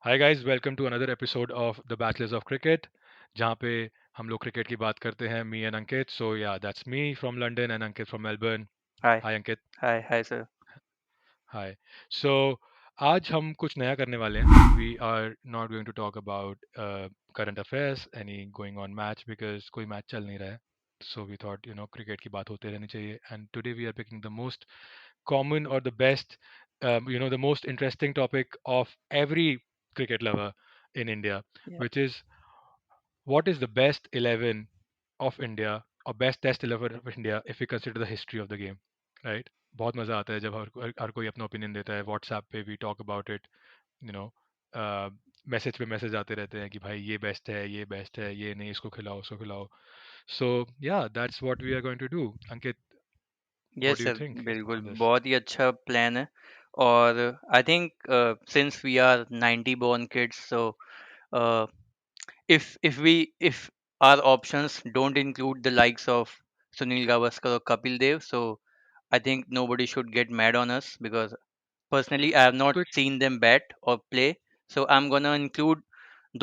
Hi guys, welcome to another episode of the bachelors of cricket, जहाँ पे हम लोग क्रिकेट की बात करते हैं, me and Ankit. So yeah that's me from London and Ankit from Melbourne. Hi, hi Ankit. hi, sir. Hi. So आज हम कुछ नया करने वाले हैं. We are not going to talk about current affairs, any going on match, because कोई match चल नहीं रहा है. सो वी थॉट क्रिकेट की बात होते रहनी चाहिए. And today we are picking the most common or the best, the most interesting topic of every cricket lover in India, Yeah. which is what is the best 11 of India or best test 11 of India if we consider the history of the game, right? बहुत मज़ा आता है जब हर कोई अपना opinion देता है. WhatsApp पे we talk about it. You know message पे मैसेज आते रहते हैं कि भाई ये बेस्ट है, ये बेस्ट है, ये नहीं, इसको खिलाओ, उसको खिलाओ. So yeah that's what we are going to do. Ankit, Yes, what do you sir. think बिल्कुल on this? बहुत ही अच्छा प्लान है और I think since we are 90 born kids so uh, if our options don't include the likes of Sunil Gavaskar or Kapil Dev, so I think nobody should get mad on us because personally I have not तो seen them bat or play, so I'm gonna include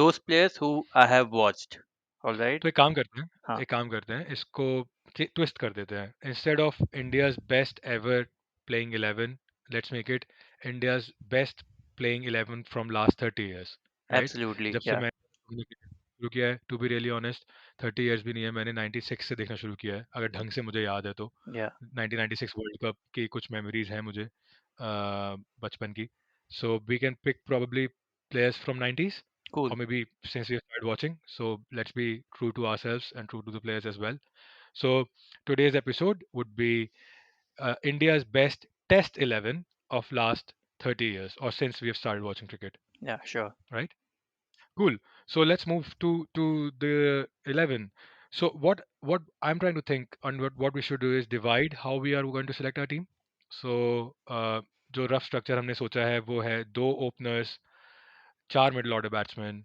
those players who I have watched. All right. तो एक काम करते हैं. हाँ. एक काम करते हैं, इसको ट्विस्ट कर देते हैं. Instead of India's best ever playing 11, let's make it India's best playing 11 from last 30 years. Right. Absolutely. जब से Yeah. मैंने शुरू किया है, to be really honest, 30 years भी नहीं है. मैंने 96 से देखना शुरू किया है, अगर ढंग से मुझे याद है तो. Yeah. 1996 वर्ल्ड कप की कुछ मेमोरीज हैं मुझे, बचपन की. So we can pick probably players from 90s, Cool. or maybe since we started watching. So let's be true to ourselves and true to the players as well. So today's episode would be India's best Test 11 of last 30 years, or since we have started watching cricket. Yeah, sure. Right? Cool. So let's move to the 11. So what I'm trying to think on what we should do is divide how we are going to select our team. So जो rough structure हमने सोचा है वो है दो openers, चार middle order batsman,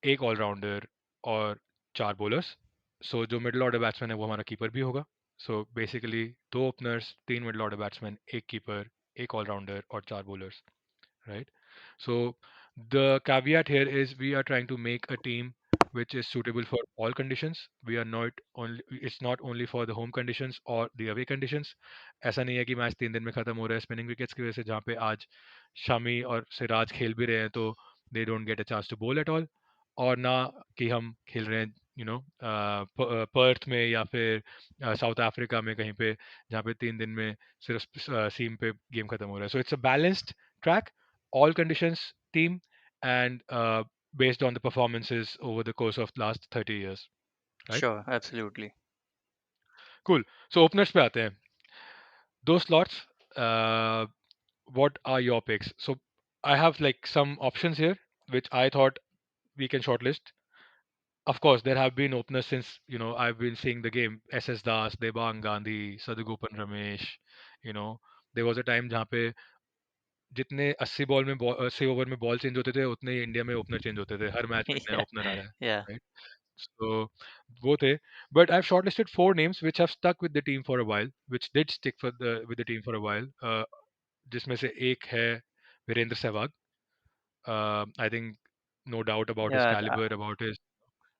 एक allrounder और चार बॉलर्स. सो जो मिडल ऑर्डर बैट्समैन है वो हमारा कीपर भी होगा. सो बेसिकली दो ओपनर्स, तीन मिडल ऑर्डर बैट्समैन, एक कीपर, एक ऑलराउंडर और चार bowlers. Right? So the caveat here is we are trying to make a team which is suitable for all conditions. We are not only, it's not only for the home conditions or the away conditions. ऐसा नहीं है कि match 3 दिन में खत्म हो रहा है स्पिनिंग विकेट्स की वजह से, जहाँ पे आज शमी और सिराज खेल भी रहे हैं तो they don't get a chance to bowl at all. और ना कि हम खेल रहे हैं पर्थ में या फिर साउथ अफ्रीका में कहीं पे, जहाँ पे 3 दिन में सिर्फ सीम पे गेम खत्म हो रहा है. So it's a balanced track, all conditions team, and based on the performances over the course of last 30 years, right? Sure, absolutely. Cool. So openers पे आते हैं. Those slots, uh, what are your picks? So I have like some options here which I thought we can shortlist. Of course, there have been openers since I've been seeing the game. SS Das, Debang Gandhi, Sadugopan Ramesh. You know, there was a time जहाँ पे जितने 80 over में ball change होते थे, उतने ही India में opener change होते थे. हर मैच में एक नया Yeah, ओपनर आ रहा है, yeah, राइट? सो वो थे. But I have shortlisted 4 names which have stuck with the team for a while, which did stick for the with the team for a while. जिसमें से एक है Virender Sehwag. I think no doubt about his yeah. Calibre, about his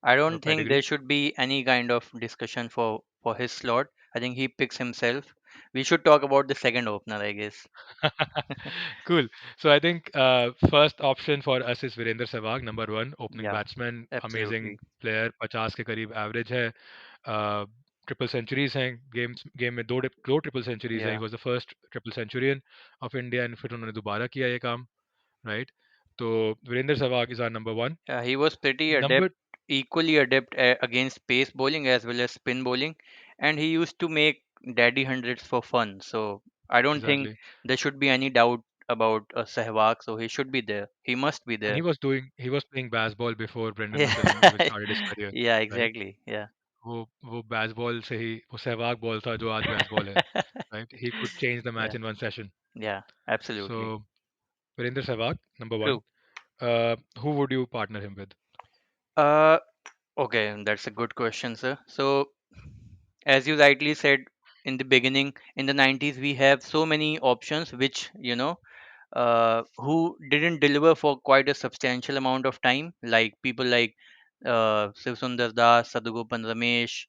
I don't think pedigree. there should be any kind of discussion for his slot. I think he picks himself. We should talk about the second opener, I guess. Cool. So I think first option for us is Virender Sehwag, number one, opening Yeah, batsman, amazing absolutely. player, 50 के करीब average है. Triple centuries हैं game में, दो triple centuries हैं. He Yeah, was the first triple centurion of India, and फिर उन्होंने दोबारा किया ये काम, राइट? तो Virender Sehwag is our number one. yeah. He was pretty adept, number equally adept against pace bowling as well as spin bowling, and he used to make daddy hundreds for fun. So I don't think exactly. there should be any doubt about Sehwag. So he should be there. He must be and there. He was playing baseball before Brendan Yeah, Russell even started his career, yeah, right? exactly. Yeah. वो baseball से ही, वो Sehwag ball था जो आज baseball है, right? He could change the Yeah, match in one session. yeah, so absolutely. Virender Sehwag number one. True. Who would you partner him with? Uh, okay, that's a good question, sir. So, as you rightly said in the beginning, in the 90s, we have so many options which, who didn't deliver for quite a substantial amount of time, like people like Shiv Sundar Das, Sadugopan Ramesh.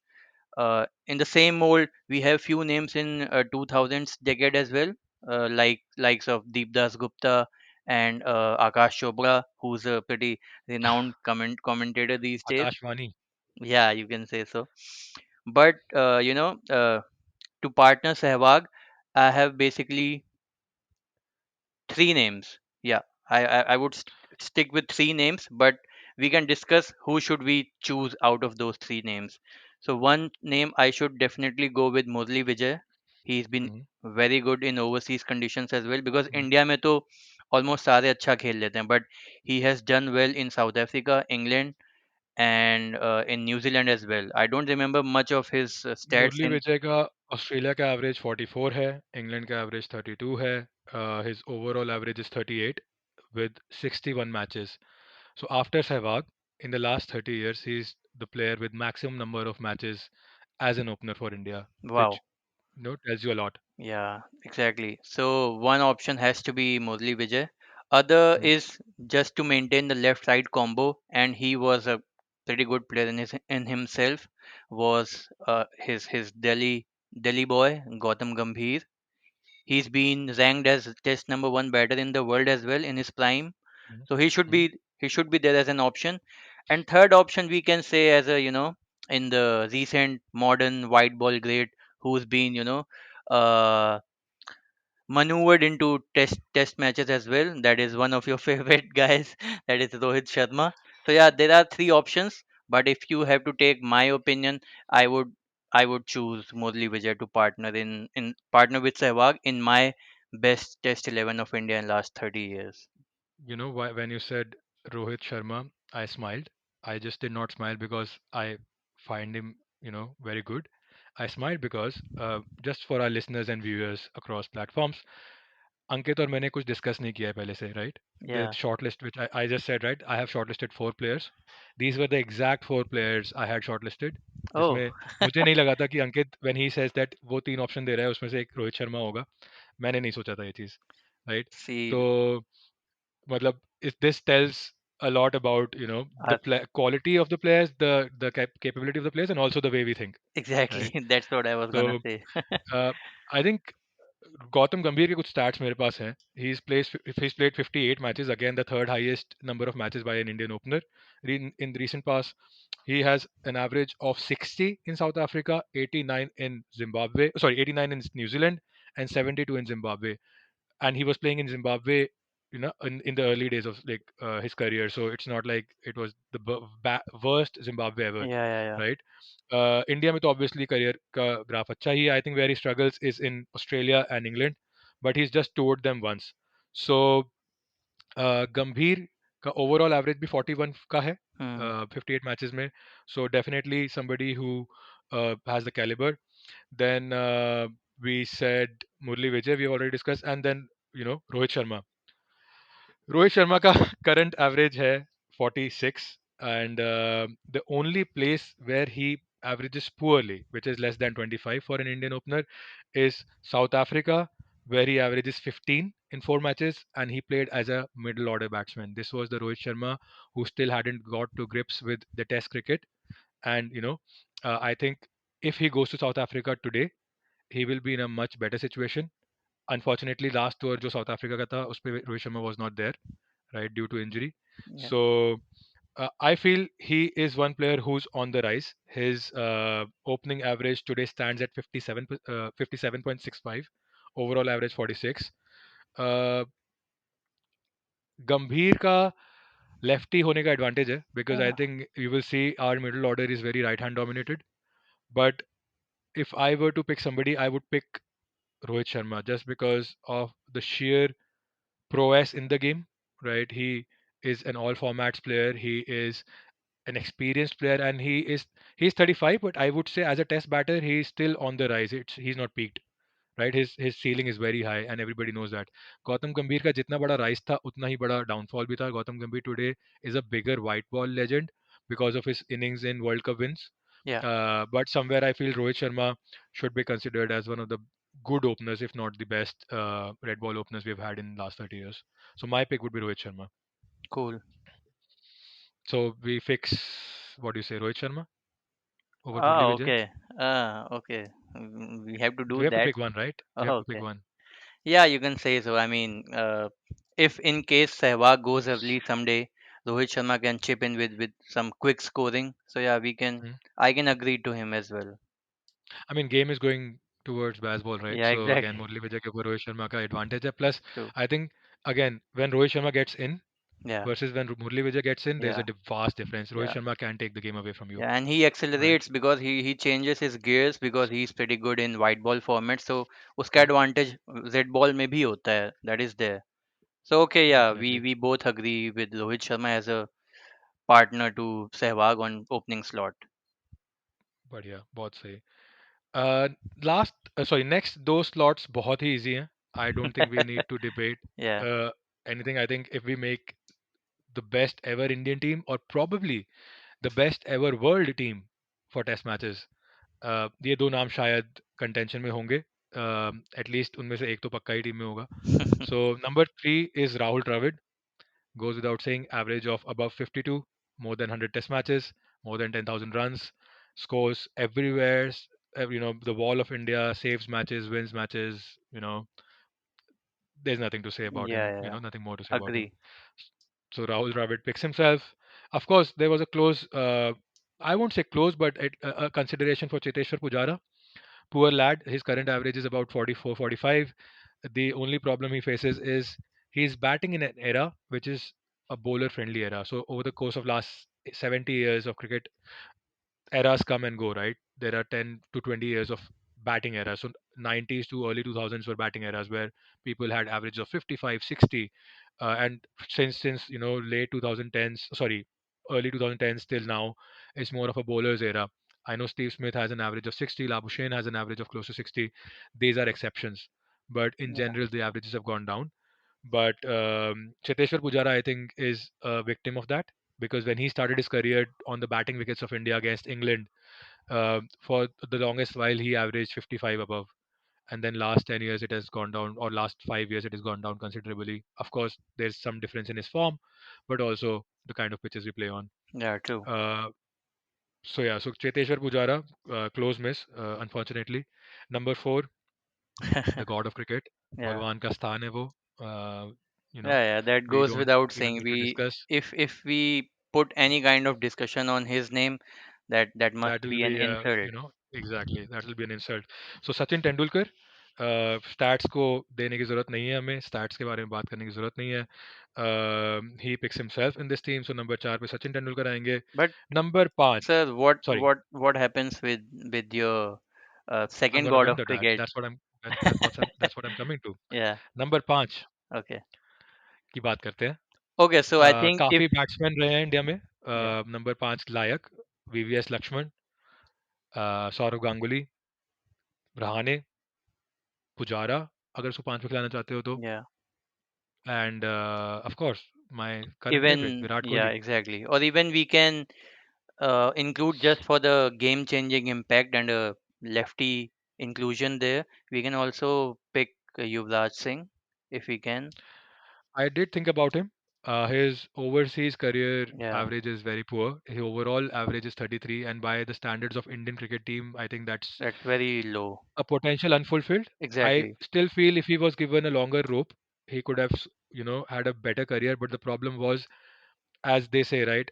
In the same mold, we have few names in 2000s decade as well, like likes of Deep Das Gupta and Akash Chopra, who's a pretty renowned commentator these days. Akashvani. Yeah, you can say so. But to partner Sehwag, I have basically three names. Yeah, I would stick with three names, but we can discuss who should we choose out of those three names. So one name I should definitely go with Murli Vijay. He's been Mhm, very good in overseas conditions as well, because mhm. India में तो almost सारे अच्छा खेल लेते हैं, but he has done well in South Africa, England, and in New Zealand as well. I don't remember much of his stats Murali in. विजय का Australia का average 44 है, इंग्लैंड का एवरेज 32 है, his overall average is 38 with 61 matches. So after Sehwag, in the last 30 years, he's the player with maximum number of matches as an opener for India, which Wow. tells you a lot. Yeah, exactly. So one option has to be Murli Vijay. Other Mm, is just to maintain the left right combo, and he was a pretty good player in himself. Was his Delhi boy Gautam Gambhir. He's been ranked as test number one batter in the world as well in his prime. mm, So mm. he should be there as an option. And third option we can say as a in the recent modern white ball great who's been uh maneuvered into test matches as well. That is one of your favorite guys. That is Rohit Sharma. So yeah, there are three options. But if you have to take my opinion, I would I would choose Murli Vijay to partner with Sehwag in my best Test 11 of India in last 30 years. You know, why, when you said Rohit Sharma, I smiled. I just did not smile because I find him, very good. I smiled because, just for our listeners and viewers across platforms, अंकित और मैंने कुछ discuss नहीं किया है पहले से, right? The Yeah. Short list which I just said, right, I have short listed 4 players. These were the exact 4 players I had short listed, Oh, जिसमें मुझे नहीं लगा था कि अंकित व्हेन ही सेज दैट वो 3 ऑप्शन दे रहा है उसमें से एक रोहित शर्मा होगा. मैंने नहीं सोचा था ये चीज़, राइट? तो see, मतलब this tells a lot about the uh, quality of the players, the capability of the players, and also the way we think, exactly. right? That's what I was gonna So say. uh, I think Gautam गंभीर के कुछ stats मेरे पास हैं. He's played 58 matches, again the third highest number of matches by an Indian opener. In the recent past, he has an average of 60 in South Africa, 89 in Zimbabwe, sorry, 89 in New Zealand, and 72 in Zimbabwe. And he was playing in Zimbabwe, in the early days of like his career. So it's not like it was the worst Zimbabwe ever, Yeah, yeah, yeah. right? India में तो obviously career का graph अच्छा ही है. I think where he struggles is in Australia and England, but he's just toured them once. So गंभीर का overall average भी 41 का है, Hmm. 58 मैचेस में. So definitely somebody who has the caliber. Then we said Murli Vijay, we have already discussed, and then Rohit Sharma. Rohit Sharma का current average है 46, and the only place where he averages poorly, which is less than 25 for an Indian opener, is South Africa, where he averages 15 in 4 matches, and he played as a middle order batsman. This was the Rohit Sharma who still hadn't got to grips with the Test cricket, and I think if he goes to South Africa today, he will be in a much better situation. Unfortunately, last tour जो south Africa का था उस पे Rohit Sharma was not there, right, due to injury. Yeah. So I feel he is one player who's on the rise. His opening average today stands at 57.65, overall average 46. uh, गंभीर का lefty होने का advantage है, because I Uh, think you will see our middle order is very right hand dominated. But if I were to pick somebody, I would pick Rohit Sharma just because of the sheer prowess in the game, right? He is an all formats player. He is an experienced player, and he's 35, but I would say as a test batter, he's still on the rise. He's not peaked, right? His ceiling is very high, and everybody knows that. Gautam Gambhir का जितना बड़ा rise था, उतना ही बड़ा downfall भी था. Gautam Gambhir today is a bigger white ball legend because of his innings in World Cup wins. yeah. But somewhere I feel Rohit Sharma should be considered as one of the good openers, if not the best red ball openers we've had in last 30 years. So my pick would be Rohit Sharma. Cool. So we fix, what do you say, Rohit Sharma over Murli Ah, Vijay? okay. Okay. We have to do We have to that. pick one, right? We have Oh, to pick okay. one. Yeah, you can say so. I mean, if in case Sehwag goes early someday, Rohit Sharma can chip in with some quick scoring. So yeah, we can. Hmm. I can agree to him as well. I mean, game is going towards baseball, right? Yeah, So again, exactly. Murli Vijay के ऊपर रोहित शर्मा का advantage है. Plus, True. I think again when Rohit Sharma gets in Yeah, versus when Murli Vijay gets in, there's yeah, a vast difference. Rohit yeah, Sharma can take the game away from you, yeah. And he right? accelerates because he changes his gears because he's pretty good in white ball format. So उसका Hmm. advantage red ball में भी होता है. That is there. So okay, yeah, we Definitely. we both agree with Rohit Sharma as a partner to Sehwag on opening slot. बढ़िया, बहुत सही. Uh, last, sorry, next दो slots बहुत ही easy हैं. I don't think we need to debate Yeah, uh, anything. I think if we make the best ever Indian team or probably the best ever world team for test matches, ये दो नाम शायद contention में होंगे. At least उनमें से एक तो पक्का ही टीम में होगा. So number 3 is Rahul Dravid. Goes without saying, average of above 52, more than 100 test matches, more than 10,000 runs, scores everywhere. The wall of India, saves matches, wins matches. There's nothing to say about yeah, him. yeah. Nothing more to say about him. Agree. So Rahul Dravid picks himself. Of course, there was a close, I won't say close, but a consideration for Cheteshwar Pujara. Poor lad, his current average is about 44, 45. The only problem he faces is he's batting in an era which is a bowler friendly era. So over the course of last 70 years of cricket, eras come and go, right? There are 10 to 20 years of batting eras. So 90s to early 2000s were batting eras where people had average of 55, 60. And since late 2010s, sorry, early 2010s till now, it's more of a bowler's era. I know Steve Smith has an average of 60, Labuschagne has an average of close to 60. These are exceptions. But in Yeah, general, the averages have gone down. But Cheteshwar Pujara, I think, is a victim of that because when he started his career on the batting wickets of India against England, for the longest while he averaged 55 above, and then last 10 years it has gone down, or last 5 years it has gone down considerably. Of course, there's some difference in his form, but also the kind of pitches we play on. yeah, true. Uh, so yeah, so Cheteshwar Pujara, close miss, unfortunately. Number 4, the god of cricket, Yeah, भगवान का स्थान है वो. Uh, you know, yeah, yeah. That we goes don't without even saying. need to We discuss. if we put any kind of discussion on his name, that must That will be an be, insult. exactly, that will be an insult. So Sachin Tendulkar, stats को देने की जरूरत नहीं है, हमें stats के बारे में बात करने की जरूरत नहीं है. He picks himself in this team. So number 4 पे सचिन तेंदुलकर आएंगे. But number 5, sir, what sorry, what what happens with your I am second gonna god come of to that. cricket? That's what I'm coming to. Yeah. Number 5 Okay. की बात करते हैं. Okay. So I think if काफी batsman रहे हैं India में. yeah number 5 लायक, VVS Lakshman, Saurav Ganguly, Rahane, Pujara, अगर उसको 5 में खिलाना चाहते हो तो, yeah and of course my current favorite even Virat yeah Kohli. exactly, or even we can include just for the game changing impact and a lefty inclusion there. We can also pick Yuvraj Singh if we can. I did think about him. His overseas career Yeah, average is very poor. His overall average is 33, and by the standards of Indian cricket team, I think that's that's very low. a potential unfulfilled. I Exactly. still feel if he was given a longer rope, he could have, had a better career. But the problem was, as they say, right,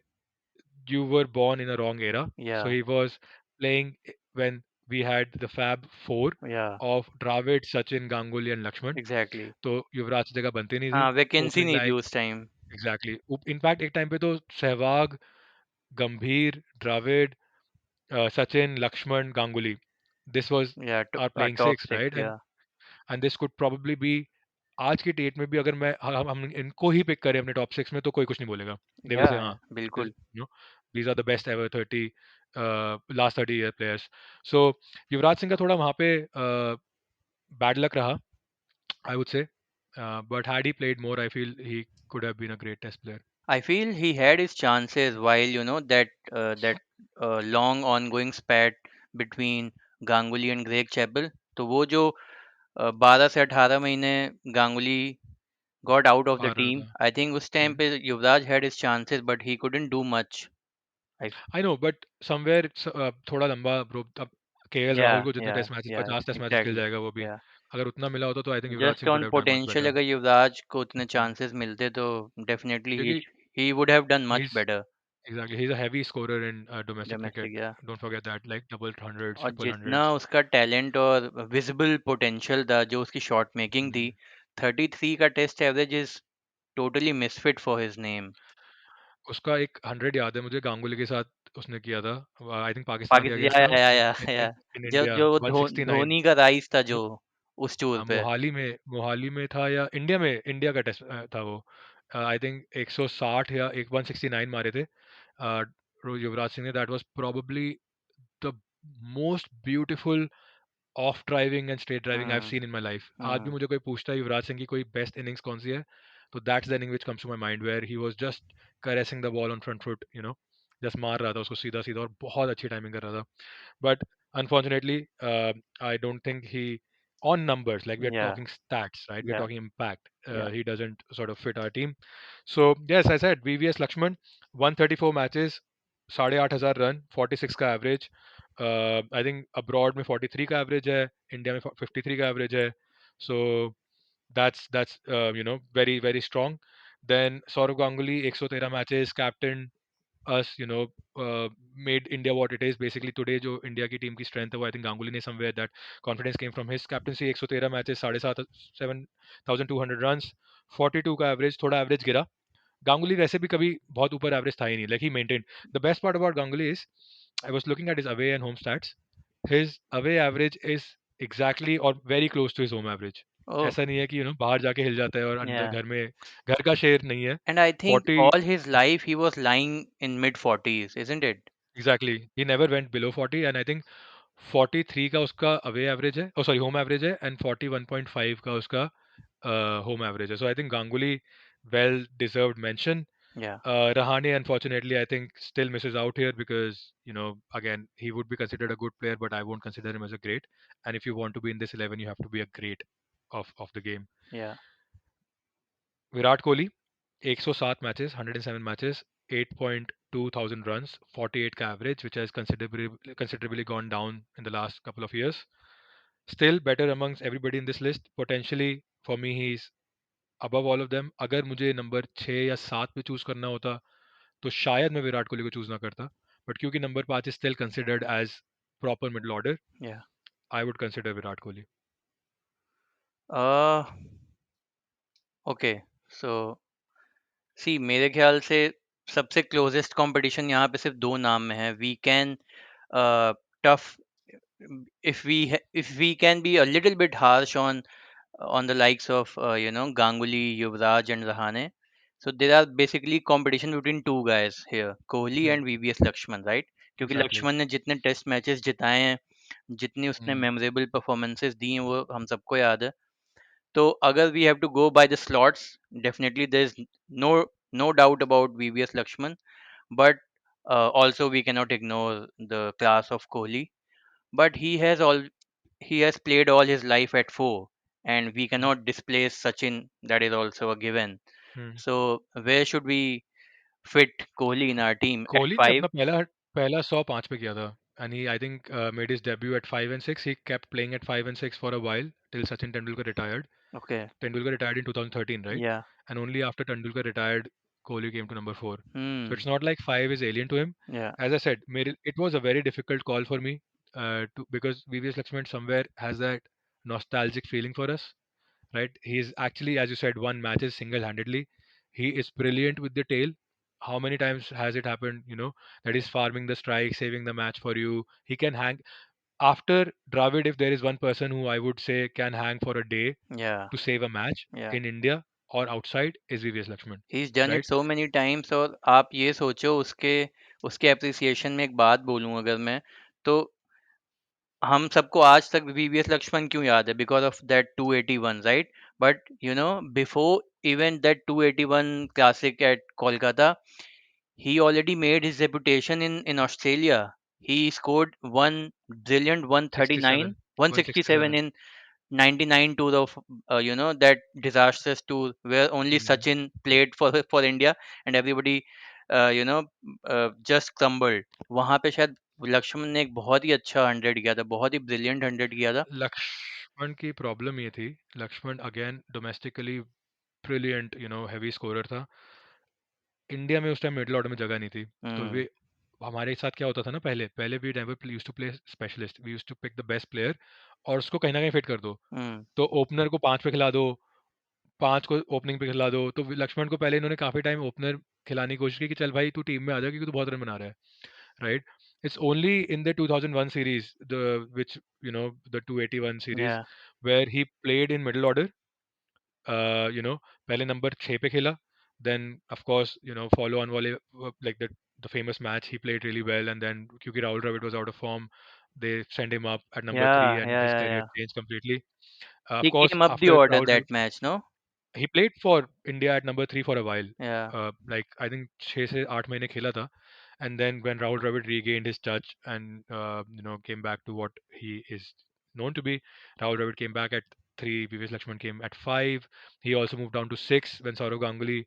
you were born in a wrong era. So Yeah, he was playing when we had the Fab Four yeah, of Dravid, Sachin, Ganguly, and Lakshman. exactly. तो युवराज की जगह बनती नहीं थी. Vacancy opening नहीं थी line, उस time. Exactly. In fact एक टाइम पे तो Sehwag, Gambhir, Dravid, Sachin, Laxman, Ganguly, this was Yeah, are playing top six, six. Right? Yeah, and this could probably be, आज की डेट में भी अगर हम इनको ही पिक करें अपने टॉप 6 में तो कोई कुछ नहीं बोलेगा. दे विल से yeah, हाँ, बिल्कुल. These are the best ever 30 last 30 year players. So Yuvraj Singh का थोड़ा वहाँ पे बैड लक रहा, I would say. But had he played more, I feel he could have been a great test player. I feel he had his chances while that long ongoing spat between Ganguly and Greg Chappell. तो वो जो 12 से 18 महीने Ganguly got out of the बाहर रहा team. था। I think उस time पे युवराज had his chances but he couldn't do much. I, I know but somewhere थोड़ा लंबा ब्रो। अब केएल राहुल yeah, को जितने yeah, test matches, yeah, 50 test matches खेल exactly. जाएगा वो भी। Yeah. अगर उतना मिला होता तो I think Yuvraj Just Singh could on have done much potential better. अगर युवराज को उतने chances मिलते तो definitely क्योंकि he would have done ही much better. Exactly he is a heavy scorer in domestic Domestic, cricket. yeah. Don't forget that, like double hundreds, और triple जितना hundreds. उसका टैलेंट और विजिबल पोटेंशियल था जो उसकी शॉट मेकिंग थी, 33 का test average is totally misfit for his name. उसका एक 100 याद है मुझे गांगुली के साथ उसने किया था, आई थिंक पाकिस्तान के पाकिस्तान, अगेंस्ट या था या इन या इन या इन, इन जो इंडिया जो 169। धोनी का राइस था जो उस टूर पे। मोहाली में था या इंडिया में, इंडिया का टेस्ट था वो। आई थिंक 160 या एक 169 मारे थे युवराज सिंह ने। That was probably the most beautiful of driving and straight driving I have hmm. Seen in my life. आज भी हम्म। मुझे कोई पूछता है युवराज सिंह की कोई बेस्ट इनिंग्स कौन सी है, तो that's the innings which comes to my mind where he was just caressing the ball on front foot, just मार रहा था उसको सीधा सीधा और बहुत अच्छी टाइमिंग कर रहा था। But unfortunately, I don't think he, on numbers, like we're या talking stats, right? We're या talking impact. या He doesn't sort of fit our team. So yes, I said VVS Lakshman, 134 matches, 8,500 run, 46 का average. I think abroad में 43 का average है, India में 53 का average है. So that's very very strong. Then Saurav Ganguly, 113 matches, captain us, made India what it is. Basically, today, जो India की team की स्ट्रेंथ है वो आई थिंक गांगुली ने somewhere that confidence came from his captaincy. 113 matches, 7,500, 7,200 runs, 42 का average, थोड़ा average गिरा। गांगुली वैसे भी कभी बहुत ऊपर एवरेज था ही नहीं, like he maintain. The best part about Ganguly is I was looking at his away and home stats. His away average is exactly और very close to his home average. Oh ऐसा नहीं है कि बाहर जाके हिल जाता है और अंदर या। घर में घर का शेर नहीं है। And I think 40 all his life he was lying in mid 40s, isn't it? Exactly. He never went below 40, and I think 43 का उसका अवे एवरेज है, ओ सॉरी होम एवरेज है, एंड 41.5 का उसका होम एवरेज है। So I think Ganguly well deserved mention. Yeah, Rahane, unfortunately, I think still misses out here because, again, he would be considered a good player, but I won't consider him as a great. And if you want to be in this 11, you have to be a great of the game. yeah, Virat Kohli, 107 matches, 107 matches, 8.2 thousand runs, 48 ka average, which has considerably gone down in the last couple of years. Still better amongst everybody in this list. Potentially, for me, he's above all of them. अगर मुझे number 6 या 7 पे choose करना होता तो शायद मैं विराट कोहली को चूज ना करता, बट क्योंकि number 5 is still considered as proper middle order, yeah. I would consider Virat Kohli. Uh, okay. So, see, मेरे ख्याल से सबसे क्लोजेस्ट कंपटीशन यहाँ पे सिर्फ दो नाम में है. We can tough if we can be a little bit harsh on the likes of Ganguly, Yuvraj, and Rahane. So there are basically competition between two guys here, Kohli and VVS Lakshman, right? क्योंकि exactly. Lakshman ने जितने test matches जिताए हैं, जितनी उसने memorable performances दी हैं, वो हम सबको याद है. तो अगर we have to go by the slots, definitely there is no no doubt about VVS Lakshman, but also we cannot ignore the class of Kohli. But he has played all his life at four, and we cannot displace Sachin. That is also a given. So where should we fit Kohli in our team at Kohli ने five? अपना पहला पहला 100 5 पे किया था, and he I think made his debut at 5 and 6। He kept playing at 5 and 6 for a while till Sachin Tendulkar retired. Okay. Tendulkar retired in 2013, right? Yeah. And only after Tendulkar retired, Kohli came to number 4. So Hmm. it's not like 5 is alien to him. Yeah. As I said, it was a very difficult call for me, because VVS Lakshman somewhere has that nostalgic feeling for us, right? He's actually, as you said, won matches single-handedly. He is brilliant with the tail. How many times has it happened, that he's farming the strike, saving the match for you? He can hang. After Dravid, if there is one person who I would say can hang for a day Yeah. to save a match Yeah. in India or outside, is VVS Lakshman, He's done it right? so many times. और आप ये सोचो उसके उसके appreciation में एक बात बोलूं अगर मैं, तो हम सबको आज तक VVS लक्ष्मण क्यों याद है? Because of that 281, right? But before even that 281 classic at Kolkata, he already made his reputation in Australia. He scored one brilliant 139, 67, 167 167. in 99 tour of that disastrous tour where only Mhm. Sachin played for India, and everybody uh, you know just crumbled. वहां पे शायद लक्ष्मण ने एक बहुत ही अच्छा 100 किया था, बहुत ही ब्रिलियंट 100 किया था। लक्ष्मण की प्रॉब्लम ये थी, Laxman again domestically brilliant heavy scorer था। इंडिया में उस टाइम मिडिल ऑर्डर में जगह नहीं थी। तो हम्म। वे हमारे साथ क्या होता था ना, पहले पहले we never used to play specialist, we used to pick the best player और उसको कहीं ना कहीं फिट कर दो। हम्म। तो ओपनर को 5 पे खिला दो, 5 को ओपनिंग पे खिला दो। तो लक्ष्मण को पहले इन्होंने काफ़ी टाइम ओपनर खिलाने की कोशिश की कि चल भाई तू टीम में आ जा क्योंकि तू बहुत रन बना रहा है, right? It's only in the 2001 series, the which the 281 series, या where he played in middle order. पहले नंबर 6 पे खेला, then of course follow on वाले like the famous match he played really well, and then क्योंकि Rahul Dravid was out of form, they send him up at number या 3 या and his या career या changed completely. Of he course, came up the after order Rahul Dravid, that match, no? he played for India at number 3 for a while. Yeah. Like I think 6 से 8 महीने खेला था, and then when Rahul Dravid regained his touch and came back to what he is known to be, Rahul Dravid came back at 3, Vivesh Lakshman came at 5. He also moved down to 6 when Saurav Ganguly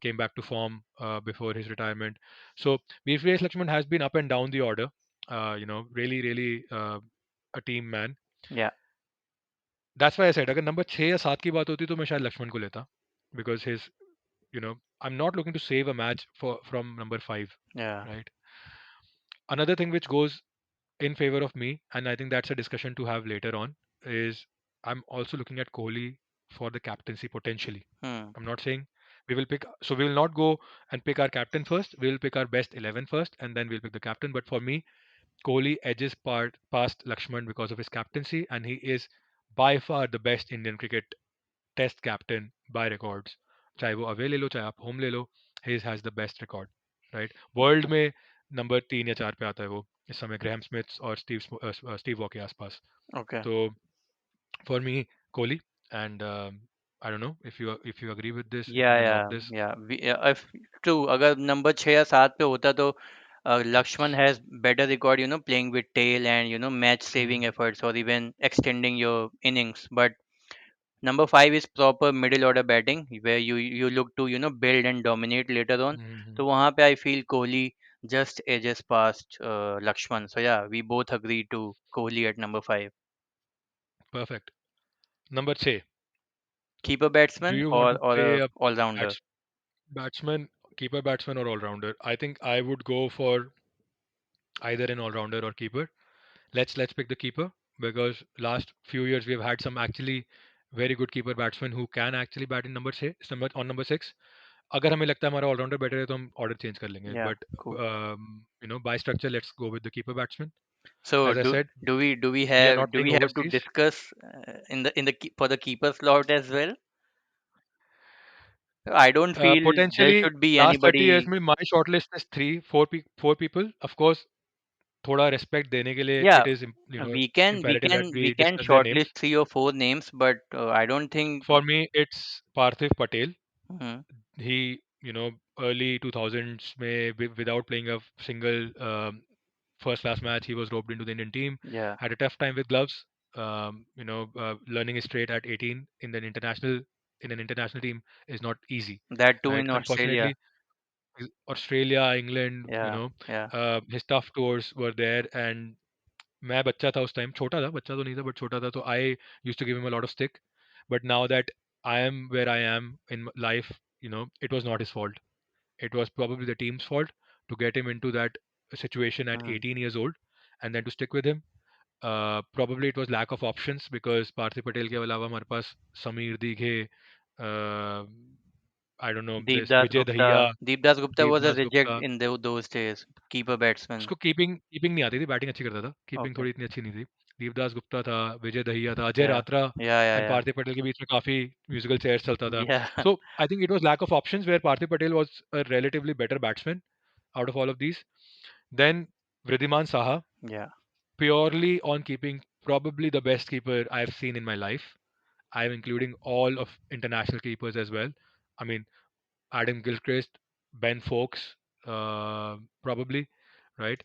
came back to form before his retirement. So Vivesh Lakshman has been up and down the order. Really, really a team man. Yeah. That's why I said अगर number 6 या 7 की बात होती तो मैं शायद लक्ष्मण को लेता, because his I'm not looking to save a match for from number 5, Yeah. right? Another thing which goes in favor of me, and I think that's a discussion to have later on, is I'm also looking at Kohli for the captaincy potentially. Hmm. I'm not saying we will pick, so we will not go and pick our captain first. We will pick our best 11 first, and then we'll pick the captain. But for me, Kohli edges past Lakshman because of his captaincy, and he is by far the best Indian cricket test captain by records. चाहे वो away ले लो, चाहे आप home ले लो, he has the best record, right? World में number 3 या 4 पे आता है वो इस समय, ग्रैहम स्मिथ और स्टीव वॉ के आसपास। Okay. तो for me Kohli, and I don't know if you agree with this, if Yeah, you can lock yeah, this. yeah. If true, अगर नंबर 6 या 7 पे होता तो Lakshman has better record, playing with tail and match saving efforts or even extending your innings. But number 5 is proper middle order batting where you look to build and dominate later on. तो वहाँ पे I feel Kohli just edges past Lakshman. So yeah, we both agree to Kohli at number 5. Perfect. Number 6, Keeper do batsman you want or to or play a a all rounder. Batsman, keeper batsman और all-rounder? I think I would go for either an all-rounder or keeper. Let's pick the keeper, because last few years we have had some actually very good keeper batsmen who can actually bat in number 6. अगर हमें लगता है हमारा allrounder better है तो हम order change कर लेंगे, Yeah, but cool. By structure let's go with the keeper batsman. So as I said, we are not do we playing have to overseas. discuss for the keeper slot as well? I don't feel there potentially should be last 30 years anybody. में माई short list is 4 people. Of course थोड़ा respect देने के लिए Yeah, it is we can we imperative that can we we can discuss their shortlist names. 3 or 4 names, but I don't think. For me it's Parthiv Patel. Mhm. He, early 2000s में without playing a single first class match, he was roped into the Indian team. Yeah, Had a tough time with gloves. Learning his straight at 18 in an international team is not easy, that too right? in Australia. Unfortunately, Australia, England, Yeah, yeah. his tough tours were there, and मैं बच्चा था उस time, छोटा था, बच्चा तो नहीं था बट छोटा था, तो I used to give him a lot of stick. But now that I am where I am in life, it was not his fault. It was probably the team's fault to get him into that situation at Mhm. 18 years old and then to stick with him. Probably it was lack of options because Parthiv Patel के अलावा हमारे पास Sameer Dighe, I don't know this Deepdas Vijay Gupta. Dahiya, Deepdas Gupta was a Deepdas reject Gupta. in those days. Keeper batsman. उसको keeping keeping नहीं आती थी, batting अच्छी करता था, कीपिंग Okay. थोड़ी इतनी अच्छी नहीं थी। देवदास गुप्ता था, विजय दहिया था, Ajay Yeah. Ratra Yeah, and yeah, पार्थिव पटेल के बीच में काफ़ी म्यूजिकल चेयर्स चलता था। yeah. Yeah. So I think it was lack of options where Parthiv Patel was a relatively better batsman out of all of these. Then Vriddhiman Saha, Yeah. purely on keeping, probably the best keeper I've seen in my life. I'm including all of international keepers as well. I mean, Adam Gilchrist, Ben Fowkes, probably, right?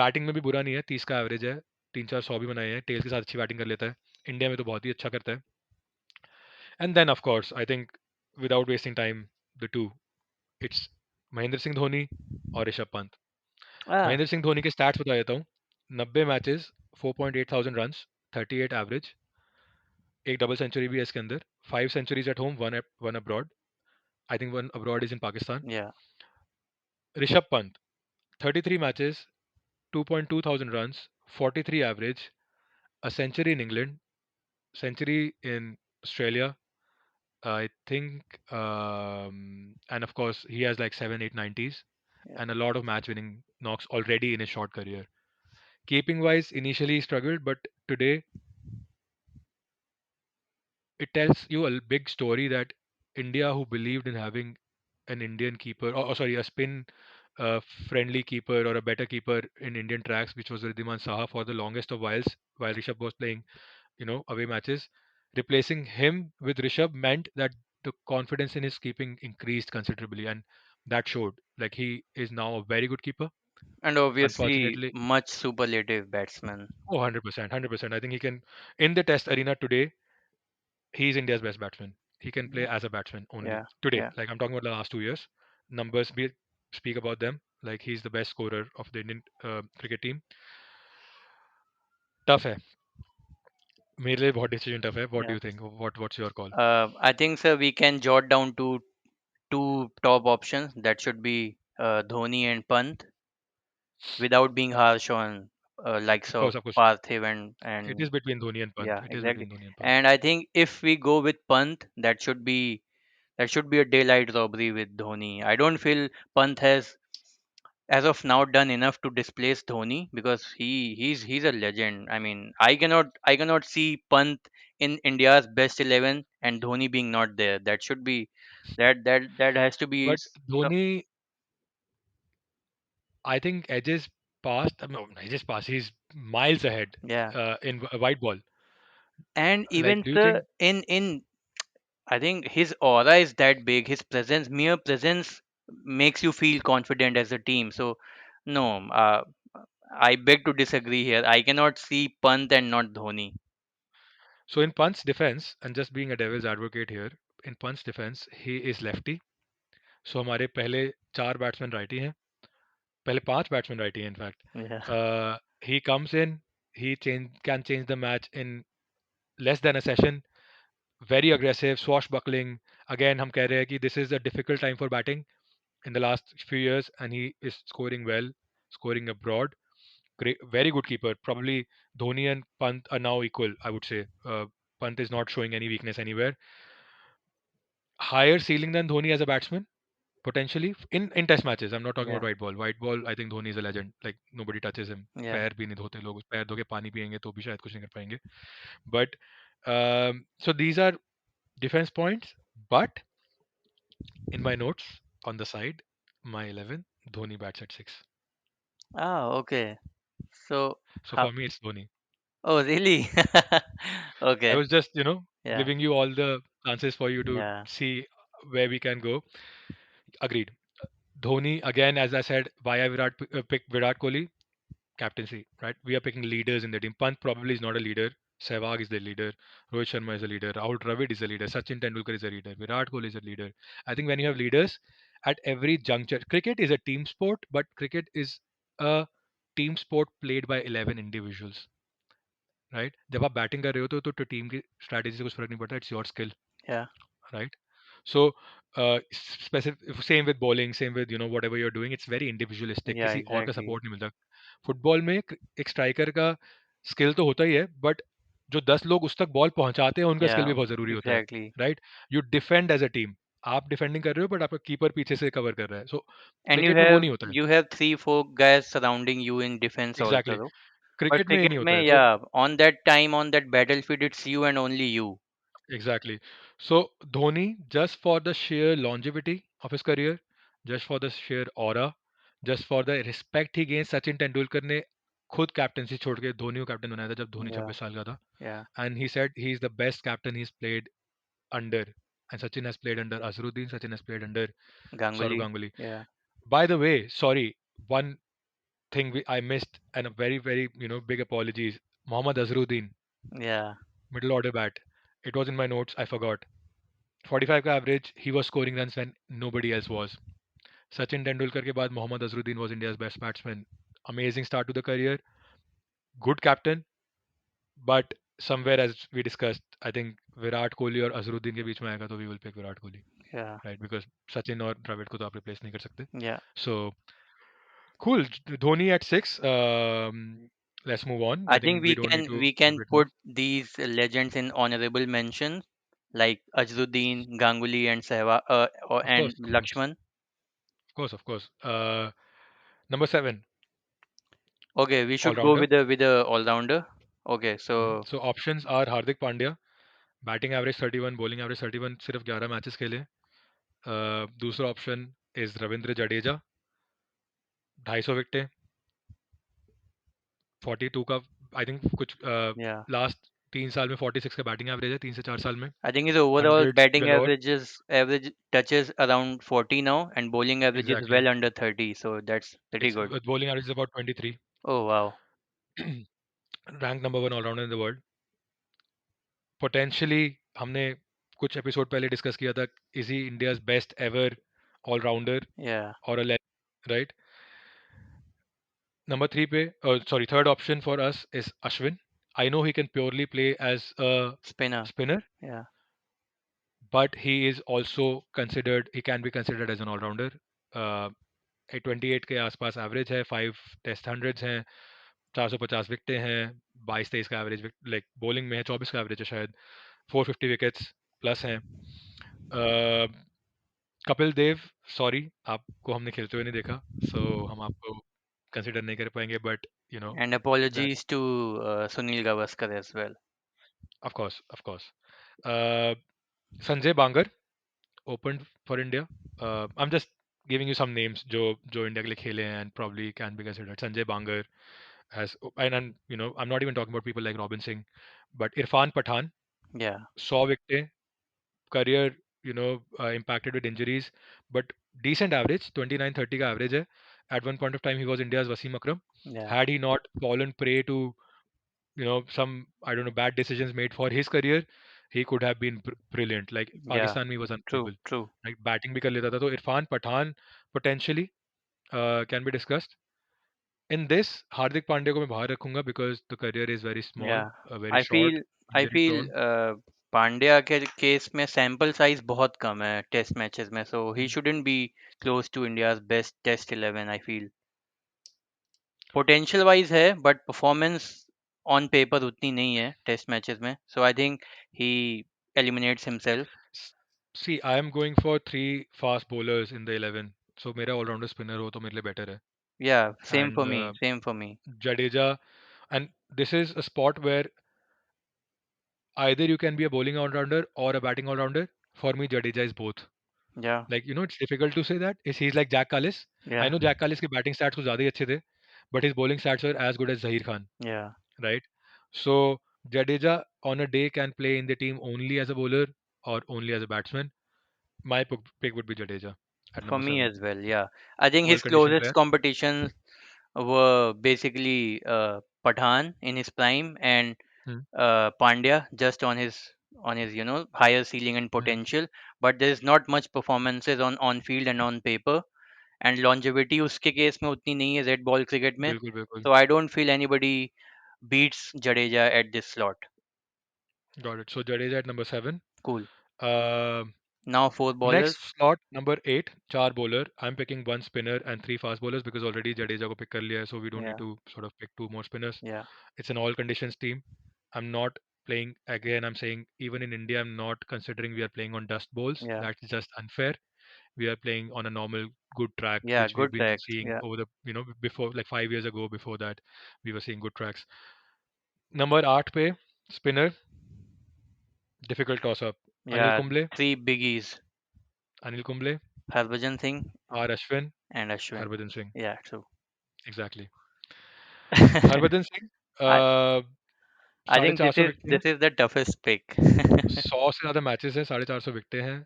Batting में भी बुरा नहीं है, 30 का average है, 3-4 100 भी बनाए हैं, टेल के साथ अच्छी बैटिंग कर लेता है। इंडिया में तो बहुत ही अच्छा करता है. And then of course I think without wasting time the two, it's Mahendra Singh Dhoni और ऋषभ पंत. Ah, महेंद्र सिंह धोनी के स्टैट्स बता देता हूँ. 90 मैचेस, 4.8 थाउजेंड रन, 38 एवरेज, एक डबल सेंचुरी भी है इसके अंदर. 5 centuries at home, one abroad. I think one abroad is in Pakistan. yeah, Rishabh Pant, 33 matches, 2.2 thousand run, 43 average, a century in England, century in Australia, I think, and of course he has like 7, 8 90s yeah. and a lot of match-winning knocks already in his short career. Keeping wise, initially he struggled, but today it tells you a big story that India, who believed in having an Indian keeper, or sorry, a spin friendly keeper or a better keeper in Indian tracks, which was Riddhiman Saha for the longest of while Rishabh was playing, away matches. Replacing him with Rishabh meant that the confidence in his keeping increased considerably, and that showed. Like he is now a very good keeper. And obviously, Unfortunately, much superlative batsman. oh, 100%, 100%. I think he can, in the test arena today, he's India's best batsman. He can play Yeah, as a batsman only yeah, today. yeah, Like I'm talking about the last 2 years. Numbers speak about them. Like he's the best scorer of the Indian cricket team. Tough है. मेरे लिए बहुत decision tough है. What yeah. do you think? What's your call? I think, sir, we can jot down two top options. That should be Dhoni and Pant, without being harsh on likes of Of course. Parthiv It and is between Dhoni and Pant. yeah, It is exactly. between Dhoni and Pant. And I think if we go with Pant, that should be a daylight robbery with Dhoni. I don't feel Pant has as of now done enough to displace Dhoni because he's a legend. I mean, I cannot see Pant in India's best 11 and Dhoni being not there. That should be that has to be But Dhoni, I think edges past. No, edges past. He's miles ahead yeah. in a white ball. And Like, even do you the think? in I think his aura is that big. His presence, mere presence, makes you feel confident as a team. So, no, I beg to disagree here. I cannot see Pant and not Dhoni. So in Pant's defense, and just being a devil's advocate here, in Pant's defense, he is lefty. So हमारे पहले चार batsman righty हैं. पहले पांच batsman righty हैं in fact. Yeah, He comes in, can change the match in less than a session. Very aggressive, swashbuckling. Again, हम कह रहे हैं कि this is a difficult time for batting in the last few years, and he is scoring well, scoring abroad. Great, very good keeper. Probably Dhoni and Pant are now equal, I would say. Pant is not showing any weakness anywhere. Higher ceiling than Dhoni as a batsman, potentially in test matches. I'm not talking about yeah, white ball. White ball, I think Dhoni is a legend. Like nobody touches him. yeah. पैर भी नहीं धोते लोग. पैर धो के पानी पियेंगे तो भी शायद कुछ नहीं कर पाएंगे. But so these are defense points. But in my notes on the side, my 11, Dhoni bats at 6. Ah, okay. So, So how? for me, it's Dhoni. Oh, really? I Okay. was just, Yeah, giving you all the chances for you to yeah, see where we can go. Agreed. Dhoni, again, as I said, why I picked Virat Kohli? Captaincy, right? We are picking leaders in the team. Pant probably is not a leader. Sehwag is the leader. Rohit Sharma is a leader. Rahul Dravid is a leader. Sachin Tendulkar is a leader. Virat Kohli is a leader. I think when you have leaders at every juncture, cricket is a team sport, but cricket is a team sport played by 11 individuals, right? जब आप batting कर रहे हो तो team की strategy से कुछ फर्क नहीं पड़ता. It's your skill, yeah, right? So specific, same with bowling, same with whatever you're doing, it's very individualistic. yeah, किसी और का exactly. सपोर्ट नहीं मिलता. फुटबॉल में एक स्ट्राइकर का स्किल तो होता ही है, बट जो 10 लोग उस तक बॉल पहुंचाते हैं उनका स्किल Yeah, भी बहुत जरूरी होता है, exactly. Right? You defend as a team. आप डिफेंडिंग कर रहे हो बट आपका कीपर पीछे से कवर कर रहा है. सो And you क्रिकेट में वो have नहीं होता है. you have three, four guys surrounding you in defense exactly. also. But cricket में ये cricket नहीं होता में, है. सो yeah, on that time, on that battlefield, it's you and only you. exactly. So Dhoni, just for the sheer longevity of his career, just for the sheer aura, just for the respect he gained, Sachin Tendulkar ने खुद captaincy छोड़ के धोनी को captain बनाया था जब Dhoni Yeah, 26 साल का था. yeah. And he said he is the best captain he's played under. And Sachin has played under Azharuddin. Sachin has played under Saurav Ganguly. Ganguly. Yeah, By the way, sorry, one thing I missed, and a very very big apologies. Mohammad Azharuddin, yeah. middle order bat. It was in my notes. I forgot. 45 का average. He was scoring runs when nobody else was. Sachin Tendulkar के बाद Mohammad Azharuddin was India's best batsman. Amazing start to the career. Good captain, but somewhere as we discussed, I think Virat Kohli और अजहरुद्दीन के बीच में आएगा तो we will pick Virat Kohli, Yeah, right? Because Sachin और द्रविड़ को तो आप replace नहीं कर सकते. yeah. So cool. Dhoni at six. Let's move on. I I think think we don't need to we a can bit more. put these legends in honorable mentions like Ajruddin, Ganguly, and Of and course, of course, Lakshman. of course, of course. Number seven, Okay, we all should go rounder. with a all rounder. Okay, so So options are Hardik Pandya, batting average 31, bowling average 31, सिर्फ 11 matches खेले. दूसरा option is Ravindra Jadeja, 250 विकेटें, 42 का I think कुछ yeah, last 3 साल में 46 का batting average है, 3 से 4 साल में. I think his overall hundreds batting galore. average touches around 40 now, and bowling average is exactly. well under 30. So that's pretty it's good. bowling average is about 23. Oh wow, rank number 1 allrounder in the world. Potentially हमने कुछ episode पहले discuss किया था, is he India's best ever allrounder yeah, और अ right. Number 3 पे, sorry, third option for us is Ashwin. I know he can purely play as a spinner. spinner, Yeah, but he is also considered, he can be considered as an all-rounder. uh, 28 के आसपास average है, 5 test 100s हैं, 450 विकेटें हैं, 22-23 का average, like bowling में है 24 का average है शायद, 450 विकेट्स प्लस हैं. अ, कपिल देव, सॉरी आपको हमने खेलते हुए नहीं देखा, सो हम आपको कंसिडर नहीं कर पाएंगे, but you know and that. apologies to Sunil Gavaskar as well. Of course. Sanjay Bangar opened for India. I'm just giving you some names जो इंडिया के लिए खेले हैं and probably can be considered. Sanjay Bangar has, and you know, I'm not even talking about people like Robin Singh, but Irfan Pathan, Yeah, 100 विकेटें, career, you know, impacted with injuries, but decent average, 29-30 का average है. At one point of time, he was India's Wasim Akram. yeah, Had he not fallen prey to, you know, some, I don't know, bad decisions made for his career, he could have been brilliant. Like yeah. Pakistan, he was True, unbelievable. true. Like batting भी कर लेता था. तो Irfan Pathan potentially can be discussed. In this, Hardik Pandya को मैं बाहर रखूंगा because the career is very small, Yeah, very I short, feel I injury feel prone. Pandya के केस में सैंपल साइज बहुत कम है टेस्ट मैचेस में, so he Mm. shouldn't be close to India's best test 11. I feel potential wise है but performance on paper उतनी नहीं है test matches में, so I think he eliminates himself. See, I am going for three fast bowlers in the 11. So मेरा all-rounder spinner हो तो मेरे लिए better है. Yeah, same And for me, same for me. Jadeja, and this is a spot where either you can be a bowling all-rounder or a batting all-rounder. For me, Jadeja is both. Yeah, Like, you know, it's difficult to say that. Is he's like Jack Callis. I yeah, know Jack Callis के batting stats कुछ ज़्यादा ही अच्छे थे, but his bowling stats were as good as Zahir Khan, yeah. right? So Jadeja on a day can play in the team only as a bowler or only as a batsman. My pick would be Jadeja at For number me 7. as well, yeah. I think World his condition closest player. competitions were basically Pathan in his prime and Hmm. Pandya just on his higher ceiling and Hmm. potential, but there is not much performances on field and on paper, and longevity उसके case में उतनी नहीं है red ball cricket में, बिल्कुल बिल्कुल. so I don't feel anybody beats Jadeja at this slot. Got it. So Jadeja at number 7. Cool. Uh, Now four Next bowlers. slot number 8, चार bowler. I'm picking one spinner and three fast bowlers because already Jadeja को pick कर लिया है, so we don't need Yeah, to sort of pick two more spinners. yeah, It's an all conditions team. I'm not playing again. I'm saying even in India, I'm not considering we are playing on dust bowls. yeah, That's just unfair. We are playing on a normal good track, yeah. which we've Good been track. seeing Yeah, over the, you know, before, like 5 years ago. Before that, we were seeing good tracks. Number 8 पे spinner, difficult toss up. yeah. Kumble, Three biggies: Anil Kumble, Harbhajan Singh R Ashwin, and Ashwin. Harbhajan Singh. Yeah, true. Exactly. Harbhajan Singh, I I साढ़े think चार सौ विकटें हैं, this is the toughest pick. 100 से ज़्यादा matches हैं, 450 विकटें हैं,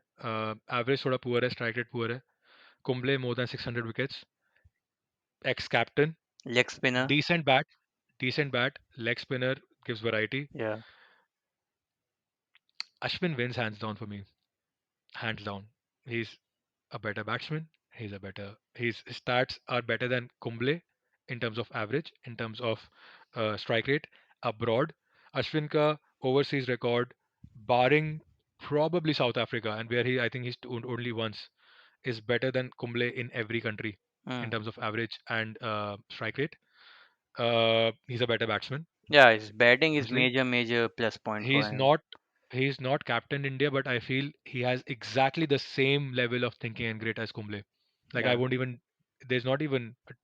average थोड़ा poor है, स्ट्राइक रेट पुअर है. Kumble more than 600 wickets, x captain, Leg spinner. decent bat, decent bat, leg spinner gives variety. Yeah, Ashwin wins hands down for me. Hands down. He's a better batsman. His stats are better than Kumble in terms of average, in terms of strike rate abroad. Ashwin ka overseas record, barring probably South Africa, and where I think he's only once, is better than Kumble in every country in Hmm. terms of average and strike rate. He's a better batsman, Yeah, his batting is obviously. major plus point for He's him. not he's not captained India, but I feel he has exactly the same level of thinking and grit as Kumble. Like I Yeah. won't even there's not even a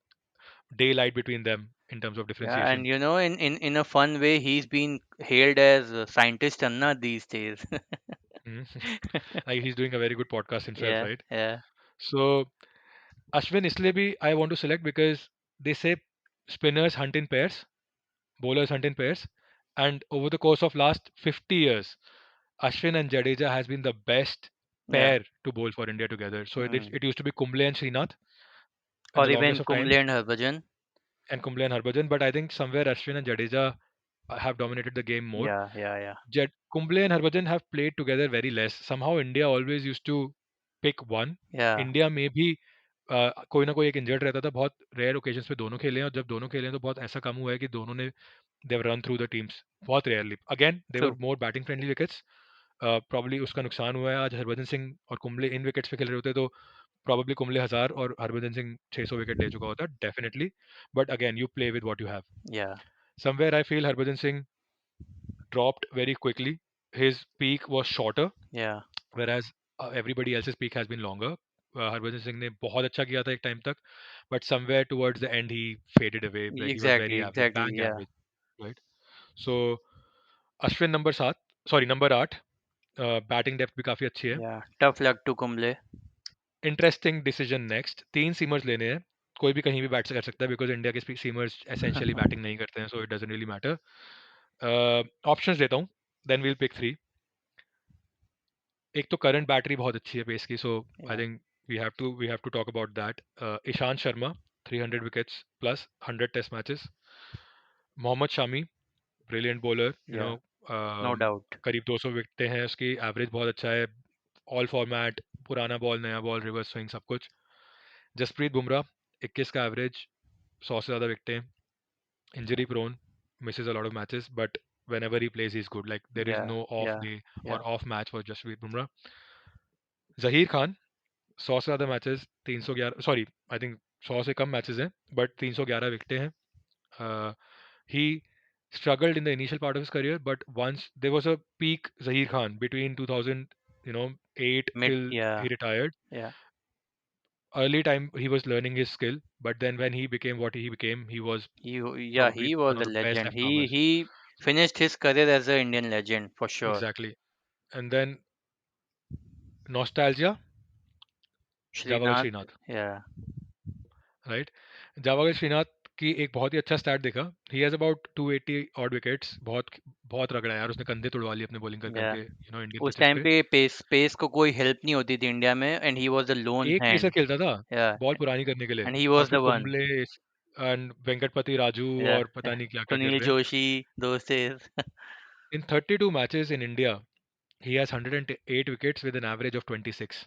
daylight between them in terms of Yeah, and differentiation. in a fun way, he's been hailed as a scientist Anna these days. Mhm. Like he's doing a very good podcast himself, Yeah, right? yeah, So Ashwin इसलिए भी I want to select because they say spinners hunt in pairs, bowlers hunt in pairs, and over the course of last 50 years, Ashwin and Jadeja has been the best yeah. pair to bowl for India together. So Hmm. it used to be Kumble and Srinath in Or the even longest of Kumble times, and Harbhajan. and Kumble and Harbhajan. But I think somewhere Ashwin and Jadeja have dominated the game more. Yeah, yeah, yeah, Kumble and Harbhajan have played together very less. Somehow India always used to pick one. yeah. India में भी कोई ना कोई एक injured रहता था, बहुत rare occasions पे दोनों खेले हैं, और जब दोनों खेले हैं तो बहुत ऐसा कम हुआ है कि दोनों ने देव रन थ्रू द टीम्स बहुत rarely again they were True. More batting friendly wickets probably उसका नुकसान हुआ है आज हरभजन सिंह और कुंबले इन विकेट्स पे खेल रहे होते तो प्रॉब्ली कुंबले 1000 और हरभजन सिंह 600 विकेट ले चुका होता definitely but again you play with what you have Yeah, somewhere I feel Harbhajan Singh dropped very quickly. His peak was shorter, yeah. whereas everybody else's peak has been longer. Harbhajan Singh ने बहुत अच्छा किया था एक टाइम तक, but somewhere towards the end he faded away. Like he was Exactly, very average, exactly. bang Yeah, average, right? So Ashwin number 7, sorry number 8, batting depth भी काफी अच्छी है. yeah. Tough luck to Kumble. Interesting decision next, 3 seamers लेने हैं. कोई भी कहीं भी बैट कर सकता है बिकॉज इंडिया के सीमर्स एसेंशियली बैटिंग नहीं करते हैं, so it doesn't really matter. Options देता हूँ, देन वील पिक 3. एक तो करंट बैटरी बहुत अच्छी है पेस की, so I Yeah, think we have to talk about that. Ishant Sharma 300 wickets plus 100 test matches. Mohammed Shami brilliant bowler, yeah. No doubt. करीब 200 विकेटें हैं उसकी, एवरेज बहुत अच्छा है, ऑल फॉर्मेट, पुराना बॉल नया बॉल रिवर्स स्विंग सब कुछ. जसप्रीत बुमराह 21 का एवरेज, 100 से ज़्यादा विकेटें, injury prone, misses a lot of matches, but whenever he plays, he's good. Like there is Yeah, no off yeah, day or yeah, off match for Jasprit Bumrah. Zahir Khan 100 से ज़्यादा matches, 311, sorry I think 100 से कम matches हैं, but 311 विकेटें हैं. He struggled in the initial part of his career, but once there was a peak Zahir Khan between 2000, 8 mid, till yeah, he retired. yeah. Early time he was learning his skill, but then when he became what he became, he was Yeah, probably he was one a of the best legend. left He armers. he finished his career as an Indian legend for sure. Exactly. And then Nostalgia, Javagal Srinath, Srinath, yeah, right. Javagal Srinath की एक बहुत ही अच्छा stat देखा. He has about 280 odd wickets, बहुत बहुत रगड़ा यार उसने, कंधे तुड़वा लिए अपने बॉलिंग कर yeah. करके इंडियन उस पिचेस टाइम पे. पे पेस को कोई हेल्प नहीं होती थी इंडिया में and he was the loan एक पेसर हैंड. खेलता था या बॉल पुरानी करने के लिए, एंड ही और वाज द फिर वन. कुंबले एंड वेंकटपति राजू या और पता नहीं क्या क्या सुनील करते. जोशी दोस्त is. In 32 matches in India he has 108 wickets with an average of 26.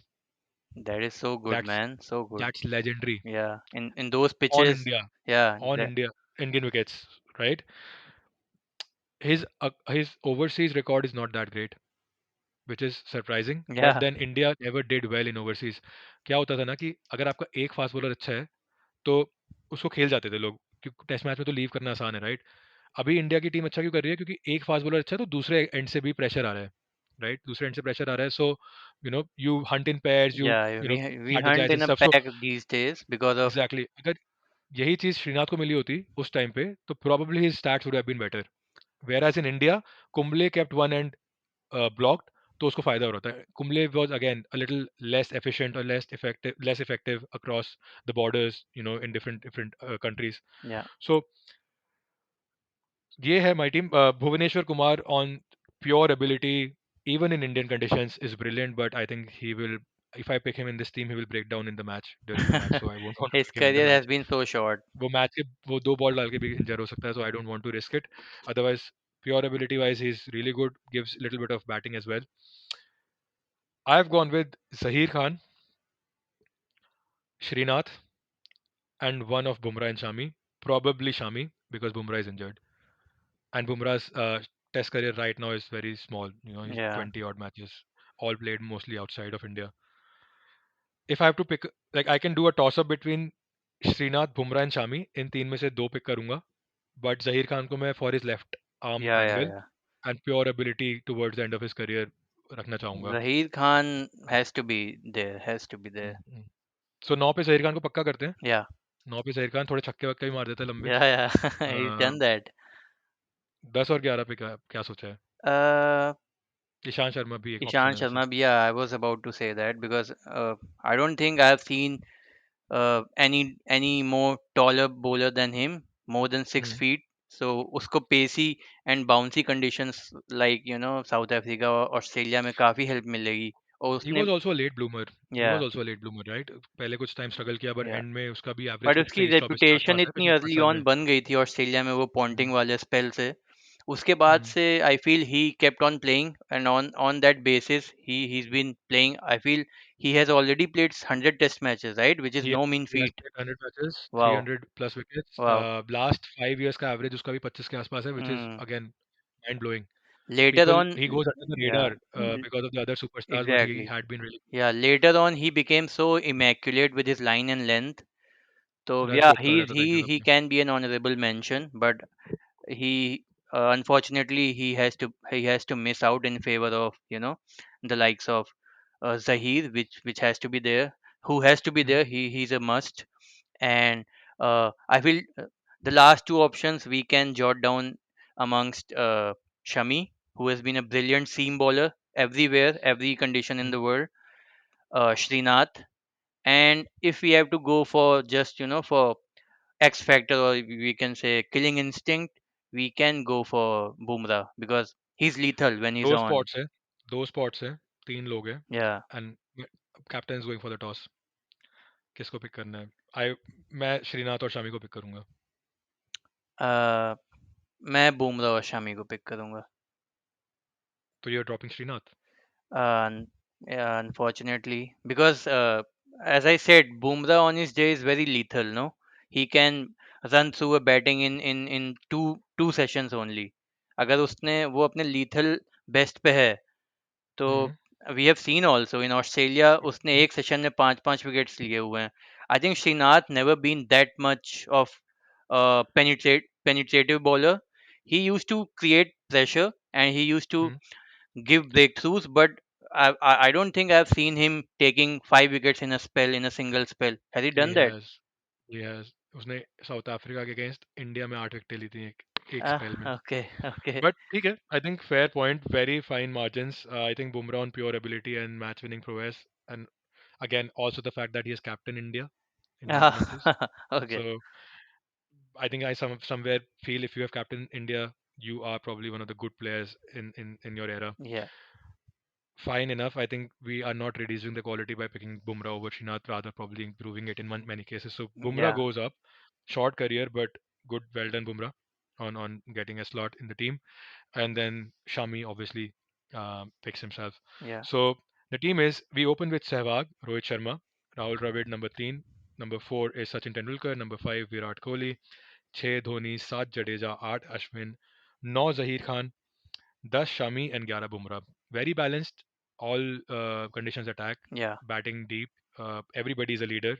That is so good that's man, so good. that's legendary या इन दोस on पिचेस. India, या on India Indian wickets, right? His overseas record is not that great, which is surprising. But या then India never did well in overseas. क्या होता था ना कि अगर आपका एक फास्ट बॉलर अच्छा है तो उसको खेल जाते थे लोग, क्योंकि टेस्ट मैच में तो लीव करना आसान है, राइट? अभी इंडिया की टीम अच्छा क्यों कर रही है? क्योंकि एक फास्ट बॉलर अच्छा है तो दूसरे एंड से भी प्रेशर आ रहा है, राइट? दूसरे एंड से प्रेशर आ रहा है, so you hunt in pairs, you या you know we hunt strategize in and uh stuff. So pack these days because of. Exactly, अगर यही चीज श्रीनाथ को मिली होती उस टाइम पे तो probably his stats would have been better. Whereas in India, Kumble kept one end blocked, तो उसको फायदा हो रहा था. Kumble was again a little less efficient or less effective across the borders, in different countries. या So ये है my team. Bhuvaneswar Kumar on pure ability, even in Indian conditions, is brilliant. But I think he will, if I pick him in this team, he will break down in the match during the match. So I won't want to his pick him in the career has match. Been so short. वो match के वो 2 ball डाल के भी इंजर हो सकता है, so I don't want to risk it. Otherwise Pure ability wise, he's really good. Gives a little bit of batting as well. I've gone with Zahir Khan, Srinath, and one of Bumrah and Shami. Probably Shami because Bumrah is injured. And Bumrah's test career right now is very small. He's Yeah, 20 odd matches, all played mostly outside of India. If I have to pick, like I can do a toss up between Srinath, Bumrah and Shami. इन तीन में से दो pick करूंगा. But Zahir Khan को मैं for his left arm yeah, yeah, angle yeah. and pure ability towards the end of his career रखना चाहूंगा. Zahir Khan has to be there. Has to be there. सो 9 पे जहीर खान को पक्का करते हैं. Yeah, 9 पे जहीर खान थोड़े छक्के वक्के भी मार देता है लंबे. yeah, yeah. He's done that. 10 और 11 पे क्या क्या सोचा है? Uh, ईशान शर्मा भी एक ऑप्शन Ishan है वैसे. Sharma. Yeah, I was about to say that because I don't think I've seen any more taller bowler than him, more than six hmm. feet. So usko pacey and bouncy conditions like South Africa और Australia में काफी help मिलेगी. और ही उसने was also a late bloomer. He was yeah, also a late bloomer right. पहले कुछ time struggle किया पर yeah. एंड में उसका भी एवरेज बट कुछ उसकी 23-24 के रेपुटेशन आसपास है इतनी पिछले 5 अर्ली साल ऑन में. बन गई थी ऑस्ट्रेलिया में वो हम्म. पॉन्टिंग वाले स्पेल से. उसके बाद हम्म. से I feel he kept on playing and on that basis he been playing. I feel he has already played 100 test matches right which is He no mean he has feat. played 100 matches, wow, 300 plus wickets. Wow. Last 5 years का average उसका भी 25 के आसपास है, which is Hmm. again mind blowing. Later People on, he goes under the yeah, radar because of the other superstars, but he exactly. had been really. Yeah, later on he became so immaculate with his line and length. So run yeah, चोकता रहता था एकदम he अपने. can be an honorable mention, but he unfortunately he has to miss out in favor of the likes of Zahir, which has to be there. Who has to be Hmm. there? He's a must. And I feel the last two options we can jot down amongst Shami, who has been a brilliant seam bowler everywhere, every condition in Hmm. the world. Srinath, and if we have to go for just for X factor, or we can say killing instinct, we can go for Bumrah because he's lethal when he's दो on. Spots है. दो spots है. तीन लोग हैं. Yeah. And captain is going for the toss. किसको pick करना है? आई मैं श्रीनाथ और शामी को पिक करूंगा. Uh, मैं बुमराह और शमी को पिक करूंगा. तो you are dropping Srinath. Uh, yeah, unfortunately, because as I said, Bumrah on his day is very lethal. No, he can run through a batting in two sessions only. अगर उसने वो अपने lethal best पे है तो hmm. We have seen also in Australia उसने एक session में पांच पांच विकेट्स लिए हुए हैं. I think Srinath never been that much of penetrative bowler. He used to create pressure and he used to hmm. give breakthroughs, but I don't think I've seen him taking 5 wickets in a spell, in a single spell. Has he he done that? Has. He has. उसने south Africa के against India में 8 विकेटें ली थी एक एक spell में. Okay, okay. But ठीक है, I think fair point, very fine margins. I think Bumrah on pure ability and match winning prowess, and again also the fact that he has captained India in one of the matches. Okay. So I think I somewhere feel if you have captained India, you are probably one of the good players in your era. Yeah, Fine enough. I think we are not reducing the quality by picking Bumrah over Srinath, rather probably improving it in many cases. So Bumrah yeah, goes up, short career, but good, well done Bumrah on getting a slot in the team. And then Shami obviously picks himself. yeah, So the team is we open with Sehwag, Rohit Sharma, Rahul Dravid number 3, number 4 is Sachin Tendulkar, number 5 Virat Kohli, 6 Dhoni, 7 Jadeja, 8 Ashwin, 9 Zahir Khan, 10 Shami and 11 Bumrah. Very balanced, all conditions attack, yeah. batting deep. Everybody is a leader,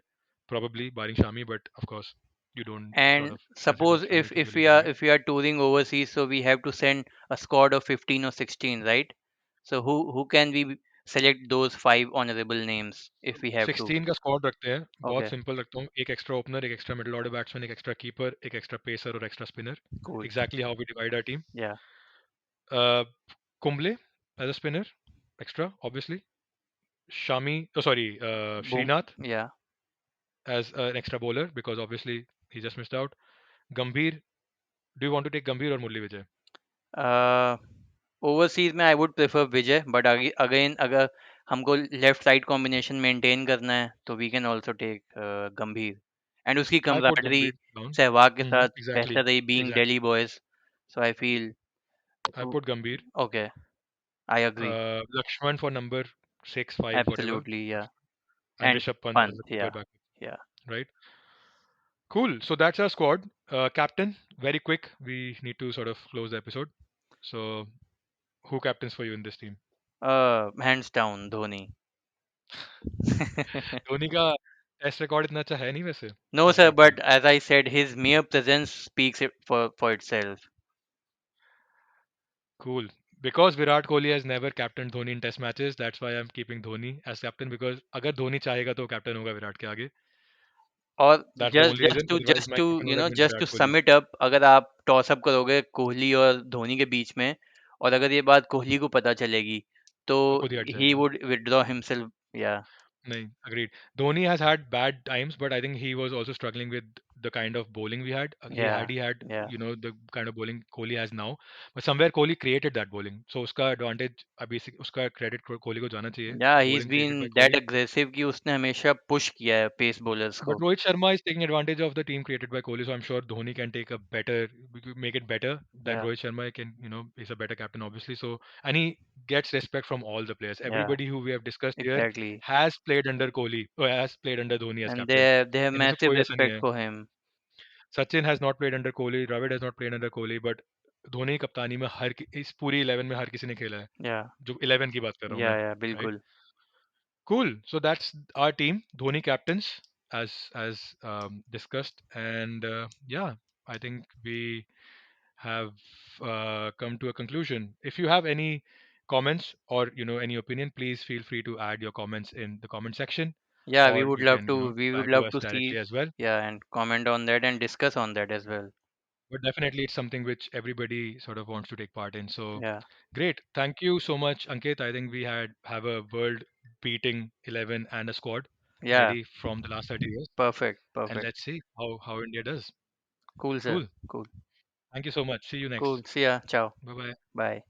probably barring Shami, but of course you don't sort And of consider suppose Shami to be a if leader, right? we are touring overseas, so we have to send a squad of 15 or 16, right? So who can we select those five honorable names if we have to? 16 का squad रखते हैं. बहुत Okay, simple रखता हूँ. एक extra opener, एक extra middle order batsman, एक extra keeper, एक एक्स्ट्रा पेसर और extra spinner. cool. Exactly how we divide our team. Yeah. Kumble as a spinner, extra obviously. Shami, oh sorry, Boom. Srinath Yeah. as an extra bowler because obviously he just missed out. Gambhir, do you want to take Gambhir or Murli Vijay? Uh, overseas में I would prefer Vijay, but again अगर हमको left right combination maintain करना है तो we can also take Gambhir. And उसकी I'll put camaraderie Gambhir down. Sehwag के साथ Exactly, बेहतर रही being exactly. Delhi boys. So I feel I Who- put Gambhir. Okay, I agree. Lakshman for number 6, 5, whatever, Absolutely, yeah. and And Rishabh Pant as Pant, the keeper yeah, backup. yeah. Right. Cool. So that's our squad. Captain, very quick. We need to sort of close the episode. So who captains for you in this team? Hands down, Dhoni. Dhoni का test record इतना अच्छा है नहीं वैसे No, as sir, captain. but as I said, his mere presence speaks it for itself. Cool. Because Virat Kohli has never captained Dhoni in test matches, that's why I'm keeping Dhoni as captain because अगर धोनी चाहेगा तो captain होगा विराट के आगे. और That's the just only just reason. to Otherwise, just my to captain you would have know been just to Virat Kohli. sum it up, अगर आप toss up करोगे कोहली और धोनी के बीच में, और अगर ये बात कोहली को पता चलेगी, तो तो खुद ही हट he जाएगा. would withdraw himself. Yeah, नहीं, agreed. Dhoni has had bad times, but I think he was also struggling with the kind of bowling we had. yeah, He had, yeah, the kind of bowling Kohli has now. But somewhere Kohli created that bowling. So उसका advantage अभी उसका credit Kohli को जाना चाहिए. yeah. He's Bowling created by been that Kohli. aggressive कि उसने हमेशा push किया है पेस bowlers But को. Rohit Sharma is taking advantage of the team created by Kohli, so I'm sure Dhoni can take a better, make it better than Yeah, Rohit Sharma. Can is a better captain, obviously. So and he gets respect from all the players. yeah, Everybody who we have discussed here exactly. has played under Kohli, or has played under Dhoni as And captain. they have इनमें से massive कोई ऐसा नहीं respect है. for him. Sachin has not played under Kohli. Dravid has not played under Kohli, but Dhoni की कप्तानी में इस पूरी 11 में हर किसी ने खेला है. Yeah, जो 11 की बात कर रहा हूँ yeah, मैं, yeah, right? बिल्कुल. Cool. So that's our team. Dhoni captains as discussed, and yeah, I think we have come to a conclusion. If you have any comments or any opinion, please feel free to add your comments in the comment section, Yeah, we or would you love can to. We would write to love us to directly see. as well. Yeah, and comment on that and discuss on that as well. But definitely, it's something which everybody sort of wants to take part in. So Yeah, great. Thank you so much, Ankit. I think we have a world beating 11 and a squad yeah. ready from the last 30 years. Perfect, And perfect. let's see how India does. Cool, sir. Cool. Cool, Thank you so much. See you cool. next. See ya. Ciao. Bye bye. Bye.